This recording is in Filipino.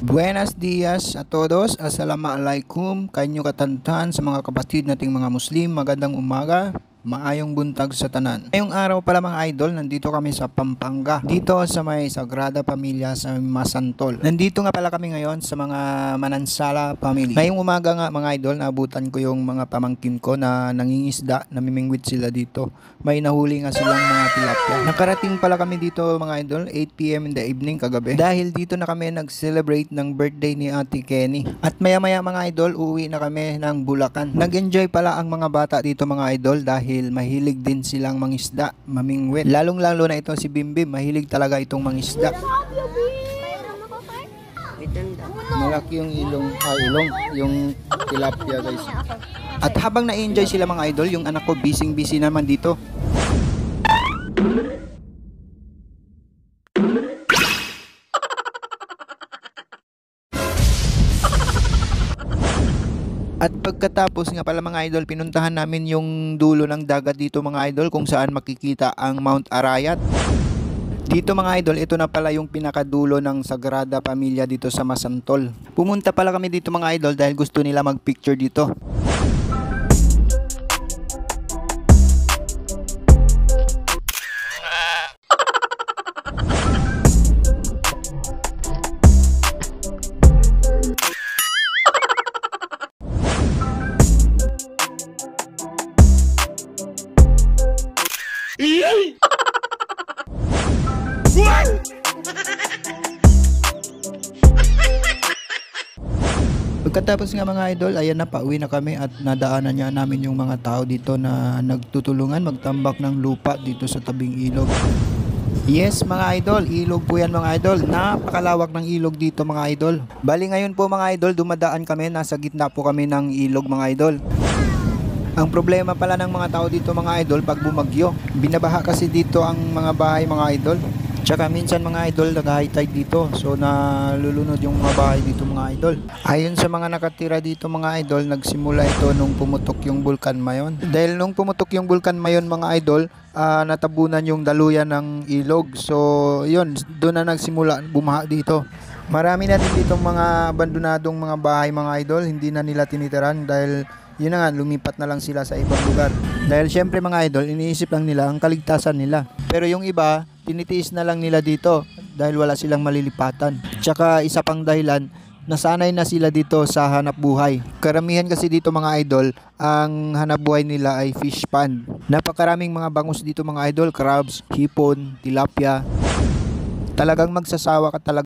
Buenos dias a todos. Assalamualaikum. Kanyo katantan sa mga kapatid nating mga Muslim. Magandang umaga. Maayong buntag sa tanan. Ngayong araw pala mga idol, nandito kami sa Pampanga. Dito sa may Sagrada Familia sa Masantol. Nandito nga pala kami ngayon sa mga Manansala family. Ngayong umaga nga mga idol, naabutan ko yung mga pamangkin ko na nangingisda, namimingwit sila dito. May nahuli nga silang mga tilapia. Nakarating pala kami dito mga idol, 8 PM in the evening kagabi. Dahil dito na kami nag-celebrate ng birthday ni Ate Kenny. At maya maya mga idol, uuwi na kami ng Bulacan. Nag-enjoy pala ang mga bata dito mga idol dahil mahilig din silang mangisda, mamingwit. Lalong-lalo na ito si Bimbim, mahilig talaga itong mangisda. Malaki yung ilong, yung tilapia guys. At habang na-enjoy sila mga idol, yung anak ko busy naman dito. At pagkatapos nga pala mga idol, pinuntahan namin yung dulo ng dagat dito mga idol kung saan makikita ang Mount Arayat. Dito mga idol, ito na pala yung pinakadulo ng Sagrada Familia dito sa Masantol. Pumunta pala kami dito mga idol dahil gusto nila mag-picture dito. Pagkatapos nga mga idol, ayan na, pauwi na kami at nadaanan niya namin yung mga tao dito na nagtutulungan magtambak ng lupa dito sa tabing ilog. Yes mga idol, ilog po yan mga idol. Napakalawak ng ilog dito mga idol. Bali ngayon po mga idol, dumadaan kami, nasa gitna po kami ng ilog mga idol. Ang problema pala ng mga tao dito mga idol, pag bumagyo, binabaha kasi dito ang mga bahay mga idol. Tsaka minsan mga idol, nag-high tide dito. So nalulunod yung mga bahay dito mga idol. Ayon sa mga nakatira dito mga idol, nagsimula ito nung pumutok yung Bulkan Mayon. Dahil nung pumutok yung Bulkan Mayon mga idol, natabunan yung daluyan ng ilog. So yun, doon na nagsimula bumaha dito. Marami na din ditong mga abandonadong mga bahay mga idol. Hindi na nila tinitiran dahil yun na nga, lumipat na lang sila sa ibang lugar. Dahil syempre mga idol, iniisip lang nila ang kaligtasan nila. Pero yung iba, tinitiis na lang nila dito dahil wala silang malilipatan. Tsaka isa pang dahilan, nasanay na sila dito sa hanap buhay. Karamihan kasi dito mga idol, ang hanap buhay nila ay fish pond. Napakaraming mga bangus dito mga idol, crabs, hipon, tilapia. Talagang magsasawa ka talaga